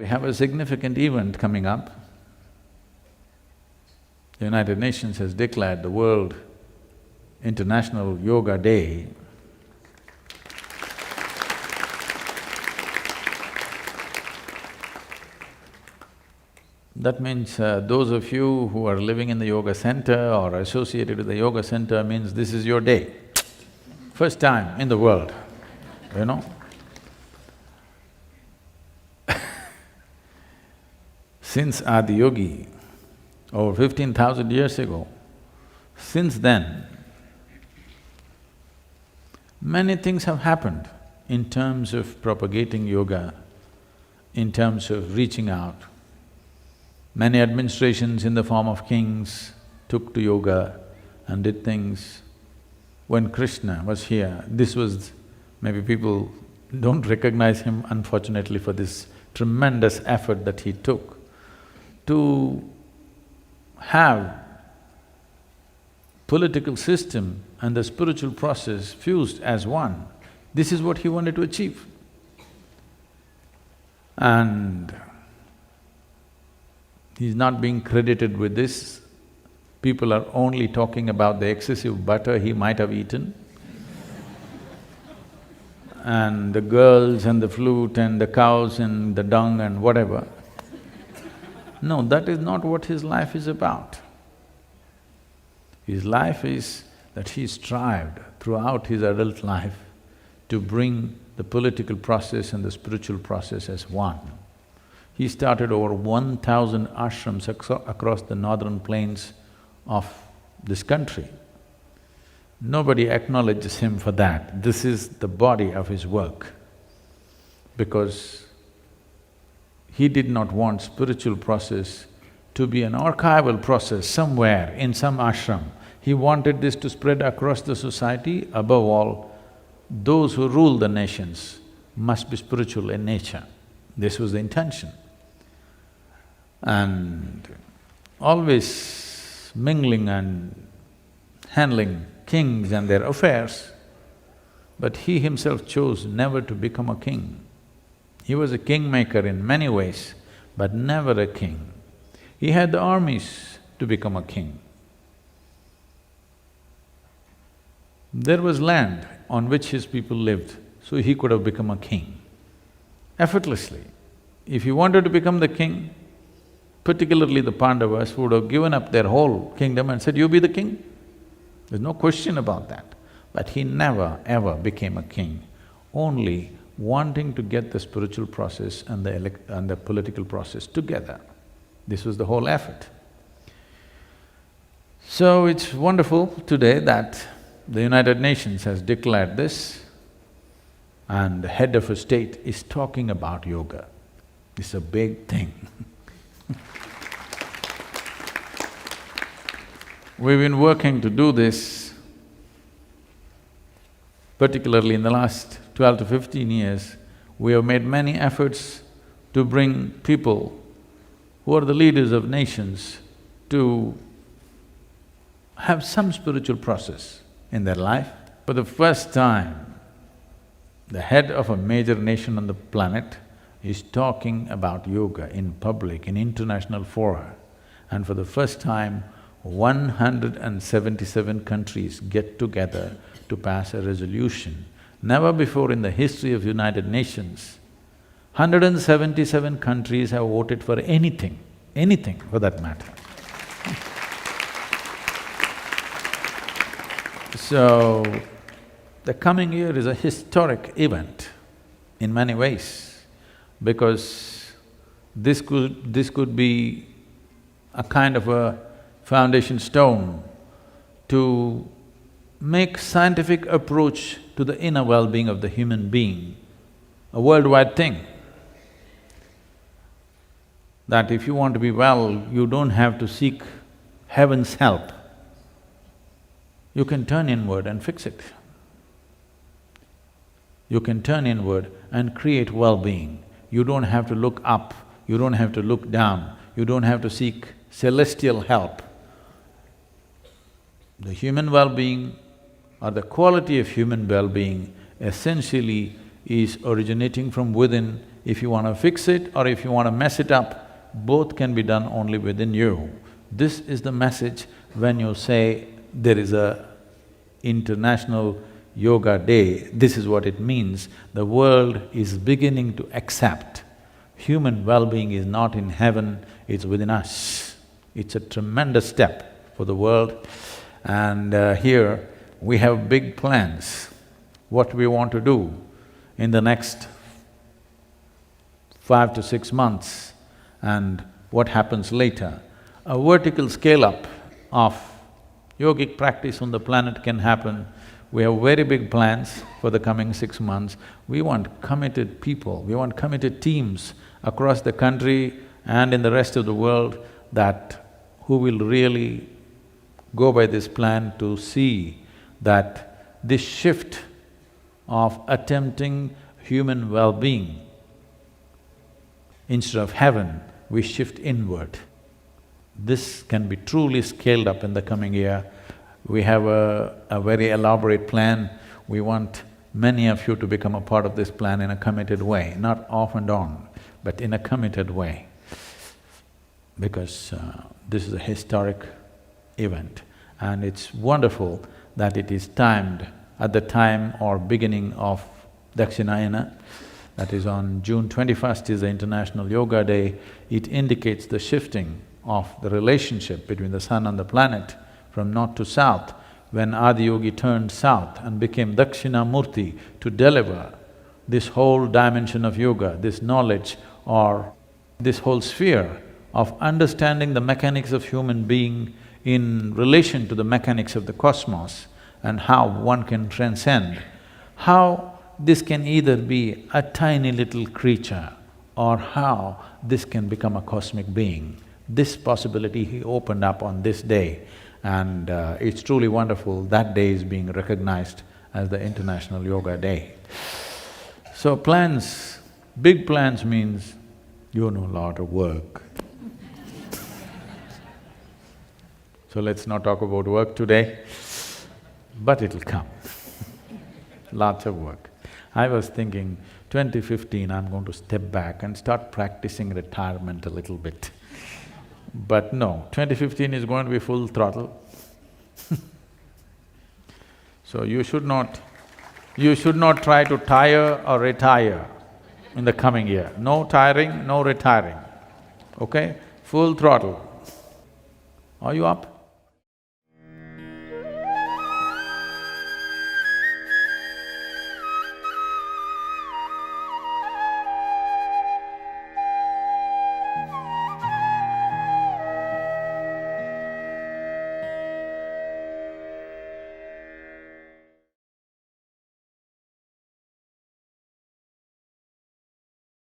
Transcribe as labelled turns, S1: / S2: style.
S1: We have a significant event coming up. The United Nations has declared the World International Yoga Day. That means those of you who are living in the yoga center or associated with the yoga center means this is your day. First time in the world, you know. Since Adi Yogi, over 15,000 years ago, since then, many things have happened in terms of propagating yoga, in terms of reaching out. Many administrations in the form of kings took to yoga and did things. When Krishna was here, this was… maybe people don't recognize him unfortunately for this tremendous effort that he took to have political system and the spiritual process fused as one. This is what he wanted to achieve. And he's not being credited with this. People are only talking about the excessive butter he might have eaten and the girls and the flute and the cows and the dung and whatever. No, that is not what his life is about. His life is that he strived throughout his adult life to bring the political process and the spiritual process as one. He started over 1,000 ashrams across the northern plains of this country. Nobody acknowledges him for that. This is the body of his work. Because he did not want spiritual process to be an archival process somewhere in some ashram. He wanted this to spread across the society. Above all, those who rule the nations must be spiritual in nature. This was the intention. And always mingling and handling kings and their affairs, but he himself chose never to become a king. He was a kingmaker in many ways, but never a king. He had the armies to become a king. There was land on which his people lived, so he could have become a king effortlessly. If he wanted to become the king, particularly the Pandavas would have given up their whole kingdom and said, "You be the king." There's no question about that. But he never ever became a king, only wanting to get the spiritual process and the political process together. This was the whole effort. So it's wonderful today that the United Nations has declared this and the head of a state is talking about yoga. It's a big thing. We've been working to do this, particularly in the last 12 to 15 years, we have made many efforts to bring people who are the leaders of nations to have some spiritual process in their life. For the first time, the head of a major nation on the planet is talking about yoga in public, in international fora. And for the first time, 177 countries get together to pass a resolution. Never before in the history of United Nations, 177 countries have voted for anything for that matter. So, the coming year is a historic event in many ways, because this could be a kind of a foundation stone to make scientific approach to the inner well-being of the human being a worldwide thing. That if you want to be well, you don't have to seek heaven's help. You can turn inward and fix it. You can turn inward and create well-being. You don't have to look up, you don't have to look down, you don't have to seek celestial help. The human well-being or the quality of human well-being essentially is originating from within. If you want to fix it or if you want to mess it up, both can be done only within you. This is the message when you say there is a International Yoga Day, this is what it means. The world is beginning to accept human well-being is not in heaven, it's within us. It's a tremendous step for the world. And here we have big plans, what we want to do in the next 5 to 6 months and what happens later. A vertical scale-up of yogic practice on the planet can happen. We have very big plans for the coming 6 months. We want committed people, we want committed teams across the country and in the rest of the world who will really go by this plan to see that this shift of attempting human well-being, instead of heaven, we shift inward. This can be truly scaled up in the coming year. We have a very elaborate plan. We want many of you to become a part of this plan in a committed way, not off and on, but in a committed way. Because this is a historic event and it's wonderful that it is timed at the time or beginning of Dakshinayana. That is on June 21st is the International Yoga Day. It indicates the shifting of the relationship between the sun and the planet from north to south, when Adiyogi turned south and became Dakshinamurti to deliver this whole dimension of yoga, this knowledge or this whole sphere of understanding the mechanics of human being in relation to the mechanics of the cosmos and how one can transcend, how this can either be a tiny little creature or how this can become a cosmic being. This possibility he opened up on this day, and it's truly wonderful. That day is being recognized as the International Yoga Day. So plans, big plans means you know a lot of work. So let's not talk about work today, but it'll come. Lots of work. I was thinking, 2015 I'm going to step back and start practicing retirement a little bit. But no, 2015 is going to be full throttle. So you should not try to tire or retire in the coming year. No tiring, no retiring, okay? Full throttle. Are you up?